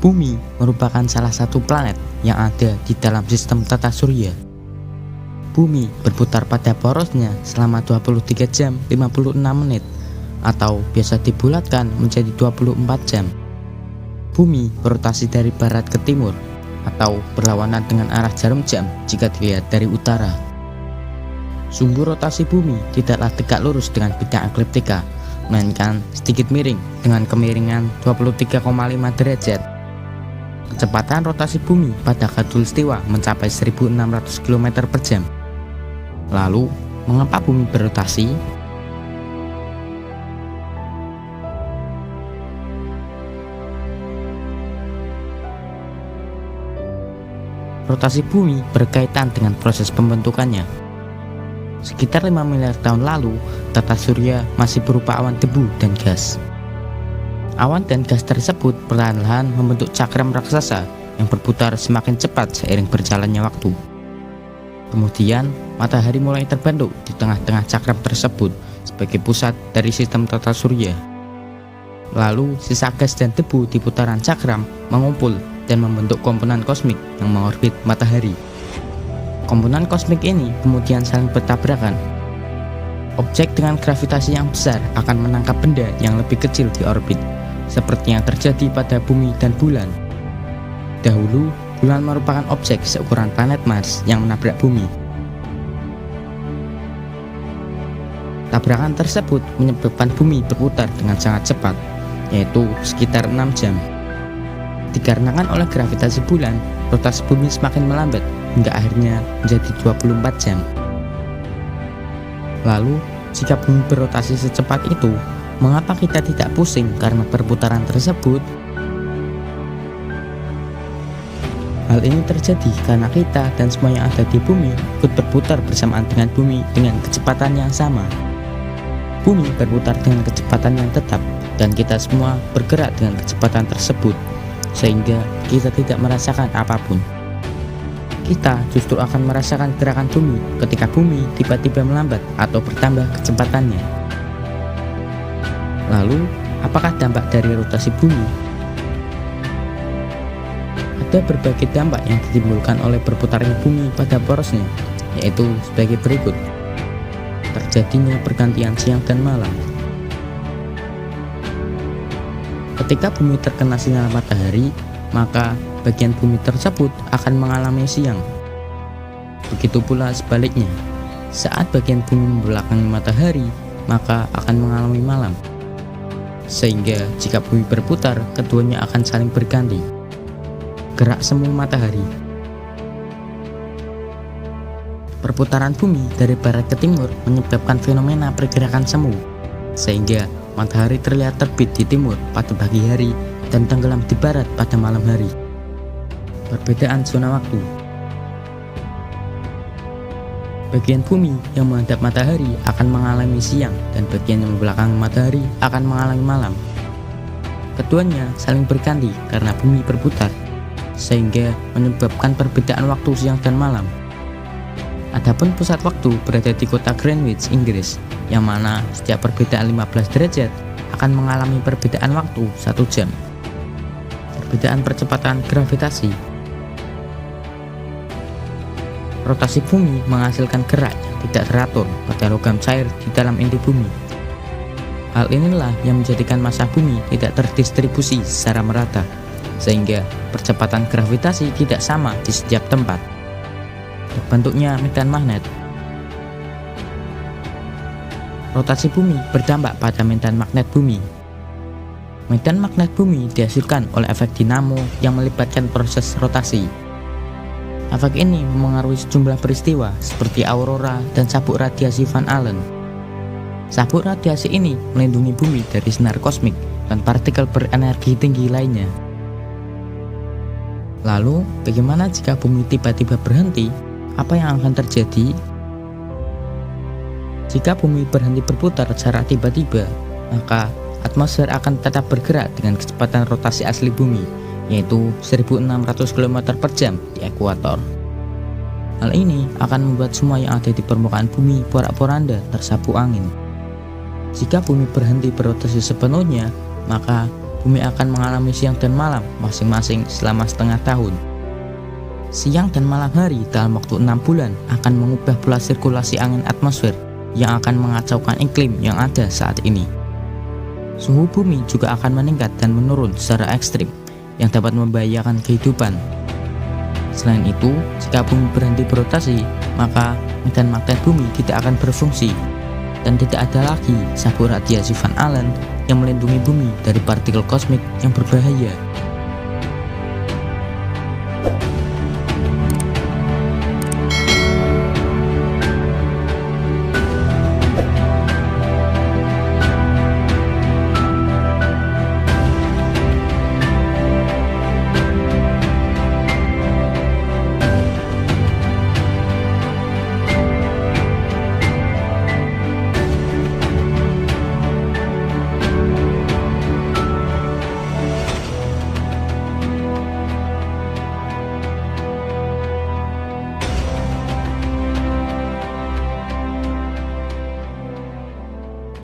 Bumi merupakan salah satu planet yang ada di dalam sistem tata surya. Bumi berputar pada porosnya selama 23 jam 56 menit atau biasa dibulatkan menjadi 24 jam. Bumi berotasi dari barat ke timur atau berlawanan dengan arah jarum jam jika dilihat dari utara. Sumbu rotasi bumi tidaklah tegak lurus dengan bidang ekliptika, melainkan sedikit miring dengan kemiringan 23,5 derajat. Kecepatan rotasi bumi pada khatulistiwa mencapai 1600 km per jam. Lalu, mengapa bumi berotasi? Rotasi bumi berkaitan dengan proses pembentukannya. Sekitar 5 miliar tahun lalu, tata surya masih berupa awan debu dan gas. Awan dan gas tersebut perlahan-lahan membentuk cakram raksasa yang berputar semakin cepat seiring berjalannya waktu. Kemudian, matahari mulai terbentuk di tengah-tengah cakram tersebut sebagai pusat dari sistem tata surya. Lalu, sisa gas dan debu di putaran cakram mengumpul dan membentuk komponen kosmik yang mengorbit matahari. Komponen kosmik ini kemudian saling bertabrakan. Objek dengan gravitasi yang besar akan menangkap benda yang lebih kecil di orbit, seperti yang terjadi pada bumi dan bulan. Dahulu, bulan merupakan objek seukuran planet Mars yang menabrak bumi. Tabrakan tersebut menyebabkan bumi berputar dengan sangat cepat, yaitu sekitar 6 jam. Dikarenakan oleh gravitasi bulan, rotasi bumi semakin melambat hingga akhirnya menjadi 24 jam. Lalu, jika bumi berotasi secepat itu, mengapa kita tidak pusing karena perputaran tersebut? Hal ini terjadi karena kita dan semua yang ada di bumi ikut berputar bersamaan dengan bumi dengan kecepatan yang sama. Bumi berputar dengan kecepatan yang tetap, dan kita semua bergerak dengan kecepatan tersebut, sehingga kita tidak merasakan apapun. Kita justru akan merasakan gerakan bumi ketika bumi tiba-tiba melambat atau bertambah kecepatannya. Lalu, apakah dampak dari rotasi bumi? Ada berbagai dampak yang ditimbulkan oleh berputarnya bumi pada porosnya, yaitu sebagai berikut. Terjadinya pergantian siang dan malam. Ketika bumi terkena sinar matahari, maka bagian bumi tersebut akan mengalami siang. Begitu pula sebaliknya, saat bagian bumi membelakangi matahari, maka akan mengalami malam. Sehingga jika bumi berputar, keduanya akan saling berganti. Gerak semu matahari. Perputaran bumi dari barat ke timur menyebabkan fenomena pergerakan semu, sehingga matahari terlihat terbit di timur pada pagi hari dan tenggelam di barat pada malam hari. Perbedaan zona waktu. Bagian bumi yang menghadap matahari akan mengalami siang dan bagian yang membelakangi matahari akan mengalami malam. Keduanya saling berganti karena bumi berputar, sehingga menyebabkan perbedaan waktu siang dan malam. Adapun pusat waktu berada di kota Greenwich, Inggris, yang mana setiap perbedaan 15 derajat akan mengalami perbedaan waktu 1 jam. Perbedaan percepatan gravitasi. Rotasi bumi menghasilkan gerak yang tidak teratur pada logam cair di dalam inti bumi. Hal inilah yang menjadikan massa bumi tidak terdistribusi secara merata, sehingga percepatan gravitasi tidak sama di setiap tempat. Terbentuknya medan magnet. Rotasi bumi berdampak pada medan magnet bumi. Medan magnet bumi dihasilkan oleh efek dinamo yang melibatkan proses rotasi. Efek ini memengaruhi sejumlah peristiwa seperti aurora dan sabuk radiasi Van Allen. Sabuk radiasi ini melindungi bumi dari sinar kosmik dan partikel berenergi tinggi lainnya. Lalu, bagaimana jika bumi tiba-tiba berhenti? Apa yang akan terjadi? Jika bumi berhenti berputar secara tiba-tiba, maka atmosfer akan tetap bergerak dengan kecepatan rotasi asli bumi, yaitu 1600 km per jam di ekuator. Hal ini akan membuat semua yang ada di permukaan bumi porak-poranda tersapu angin. Jika bumi berhenti berotasi sepenuhnya, maka bumi akan mengalami siang dan malam masing-masing selama setengah tahun. Siang dan malam hari dalam waktu 6 bulan akan mengubah pola sirkulasi angin atmosfer yang akan mengacaukan iklim yang ada saat ini. Suhu bumi juga akan meningkat dan menurun secara ekstrim yang dapat membahayakan kehidupan. Selain itu, jika bumi berhenti berotasi, maka medan magnet bumi tidak akan berfungsi dan tidak ada lagi sabuk radiasi Van Allen yang melindungi bumi dari partikel kosmik yang berbahaya.